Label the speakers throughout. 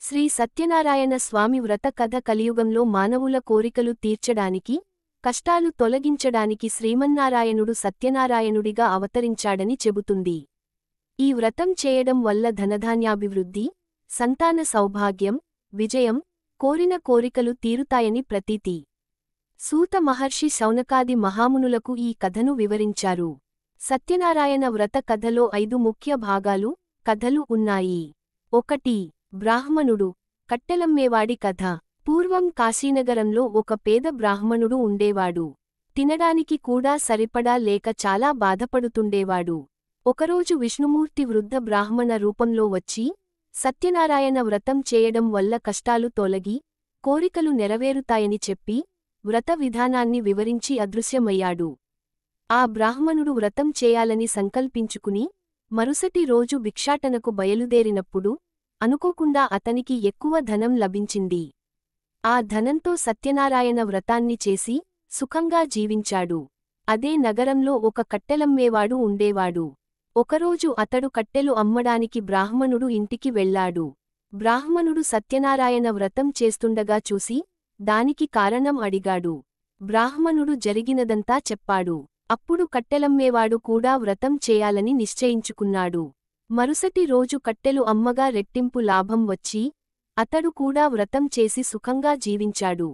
Speaker 1: శ్రీ సత్యనారాయణ స్వామి వ్రత కథ కలియుగంలో మానవుల కోరికలు తీర్చడానికి, కష్టాలు తొలగించడానికి శ్రీమన్నారాయణుడు సత్యనారాయణుడిగా అవతరించాడని చెబుతుంది. ఈ వ్రతం చేయడం వల్ల ధనధాన్యాభివృద్ధి, సంతాన సౌభాగ్యం, విజయం, కోరిన కోరికలు తీరుతాయని ప్రతీతి. సూత మహర్షి శౌనకాది మహామునులకు ఈ కథను వివరించారు. సత్యనారాయణ వ్రత కథలో 5 ముఖ్య భాగాలు, కథలు ఉన్నాయి. 1. బ్రాహ్మణుడు, కట్టెలమ్మేవాడి కథ. పూర్వం కాశీనగరంలో ఒక పేద బ్రాహ్మణుడు ఉండేవాడు. తినడానికి కూడా సరిపడా లేక చాలా బాధపడుతుండేవాడు. ఒకరోజు విష్ణుమూర్తి వృద్ధ బ్రాహ్మణ రూపంలో వచ్చి, సత్యనారాయణ వ్రతం చేయడం వల్ల కష్టాలు తొలగి, కోరికలు నెరవేరుతాయని చెప్పి, వ్రత విధానాన్ని వివరించి అదృశ్యమయ్యాడు. ఆ బ్రాహ్మణుడు వ్రతం చేయాలని సంకల్పించుకుని, మరుసటి రోజు భిక్షాటనకు బయలుదేరినప్పుడు, అనుకోకుండా అతనికి ఎక్కువ ధనం లభించింది. ఆ ధనంతో సత్యనారాయణ వ్రతాన్ని చేసి, సుఖంగా జీవించాడు. అదే నగరంలో ఒక కట్టెలమ్మేవాడు ఉండేవాడు. ఒకరోజు అతడు కట్టెలు అమ్మడానికి బ్రాహ్మణుడు ఇంటికి వెళ్లాడు. బ్రాహ్మణుడు సత్యనారాయణ వ్రతం చేస్తుండగా చూసి, దానికి కారణం అడిగాడు. బ్రాహ్మణుడు జరిగినదంతా చెప్పాడు. అప్పుడు కట్టెలమ్మేవాడు కూడా వ్రతం చేయాలని నిశ్చయించుకున్నాడు. మరుసటి రోజు కట్టెలు అమ్మగా రెట్టింపు లాభం వచ్చి, అతడు కూడా వ్రతం చేసి సుఖంగా జీవించాడు.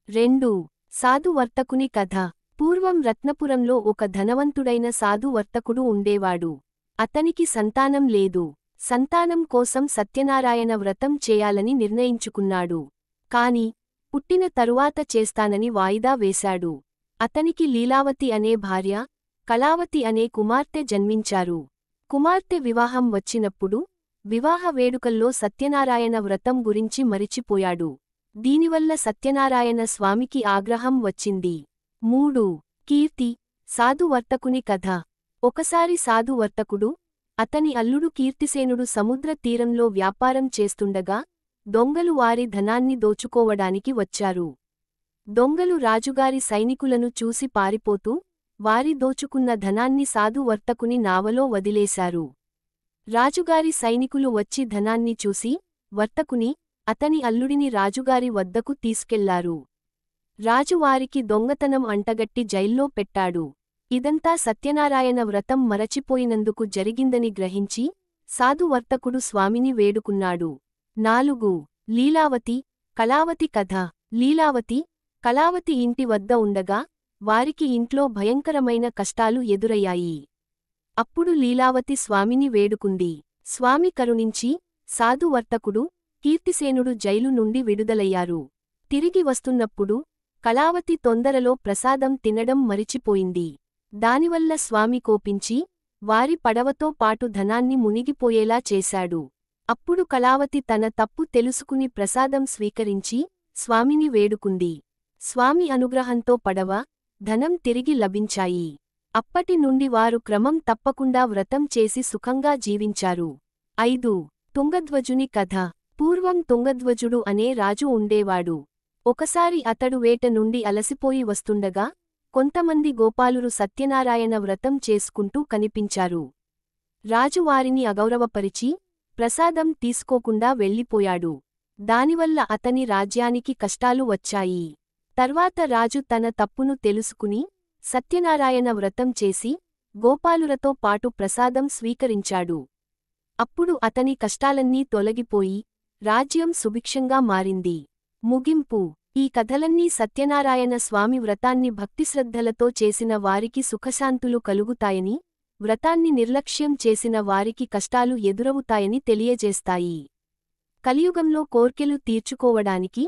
Speaker 1: 2. సాధు వర్తకుని కథ. పూర్వం రత్నపురంలో ఒక ధనవంతుడైన సాధు వర్తకుడు ఉండేవాడు. అతనికి సంతానం లేదు. సంతానం కోసం సత్యనారాయణ వ్రతం చేయాలని నిర్ణయించుకున్నాడు. కాని, పుట్టిన తరువాత చేస్తానని వాయిదా వేశాడు. అతనికి లీలావతి అనే భార్య, కళావతి అనే కుమార్తె జన్మించారు. కుమార్తె వివాహం వచ్చినప్పుడు, వివాహ వేడుకల్లో సత్యనారాయణ వ్రతం గురించి మరిచిపోయాడు. దీనివల్ల సత్యనారాయణ స్వామికి ఆగ్రహం వచ్చింది. 3. కీర్తి, సాధు వర్తకుని కథ. ఒకసారి సాధు వర్తకుడు, అతని అల్లుడు కీర్తిసేనుడు సముద్ర తీరంలో వ్యాపారం చేస్తుండగా, దొంగలు వారి ధనాన్ని దోచుకోవడానికి వచ్చారు. దొంగలు రాజుగారి సైనికులను చూసి పారిపోతూ, వారి దోచుకున్న ధనాన్ని సాధు వర్తకుని నావలో వదిలేశారు. రాజుగారి సైనికులు వచ్చి ధనాన్ని చూసి, వర్తకుని, అతని అల్లుడిని రాజుగారి వద్దకు తీసుకెళ్లారు. రాజు వారికి దొంగతనం అంటగట్టి జైల్లో పెట్టాడు. ఇదంతా సత్యనారాయణ వ్రతం మరచిపోయినందుకు జరిగిందని గ్రహించి, సాధు వర్తకుడు స్వామిని వేడుకున్నాడు. 4. లీలావతి, కళావతి కథ. లీలావతి, కళావతి ఇంటి వద్ద ఉండగా, వారికి ఇంట్లో భయంకరమైన కష్టాలు ఎదురయ్యాయి. అప్పుడు లీలావతి స్వామిని వేడుకుంది. స్వామి కరుణించి, సాధు వర్తకుడు, కీర్తిసేనుడు జైలు నుండి విడుదలయ్యారు. తిరిగి వస్తున్నప్పుడు, కళావతి తొందరలో ప్రసాదం తినడం మరిచిపోయింది. దానివల్ల స్వామి కోపించి, వారి పడవతో పాటు ధనాన్ని మునిగిపోయేలా చేశాడు. అప్పుడు కళావతి తన తప్పు తెలుసుకుని ప్రసాదం స్వీకరించి, స్వామిని వేడుకుంది. స్వామి అనుగ్రహంతో పడవ, ధనం తిరిగి లభించాయి. అప్పటి నుండి వారు క్రమం తప్పకుండా వ్రతం చేసి సుఖంగా జీవించారు. 5. తుంగధ్వజుని కథ. పూర్వం తుంగధ్వజుడు అనే రాజు ఉండేవాడు. ఒకసారి అతడు వేట నుండి అలసిపోయి వస్తుండగా, కొంతమంది గోపాలురు సత్యనారాయణ వ్రతం చేసుకుంటూ కనిపించారు. రాజు వారిని అగౌరవపరిచి, ప్రసాదం తీసుకోకుండా వెళ్ళిపోయాడు. దానివల్ల అతని రాజ్యానికి కష్టాలు వచ్చాయి. తర్వాత రాజు తన తప్పును తెలుసుకుని, సత్యనారాయణ వ్రతం చేసి, గోపాలురతో పాటు ప్రసాదం స్వీకరించాడు. అప్పుడు అతని కష్టాలన్నీ తొలగిపోయి, రాజ్యం సుభిక్షంగా మారింది. ముగింపు. ఈ కథలన్నీ సత్యనారాయణ స్వామి వ్రతాన్ని భక్తిశ్రద్ధలతో చేసిన వారికి సుఖశాంతులు కలుగుతాయని, వ్రతాన్ని నిర్లక్ష్యం చేసిన వారికి కష్టాలు ఎదురవుతాయని తెలియజేస్తాయి. కలియుగంలో కోర్కెలు తీర్చుకోవడానికి,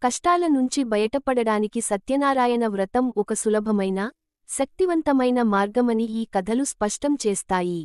Speaker 1: కష్టాల నుంచి బయటపడడానికి సత్యనారాయణ వ్రతం ఒక సులభమైన, శక్తివంతమైన మార్గమని ఈ కథలు స్పష్టం చేస్తాయి.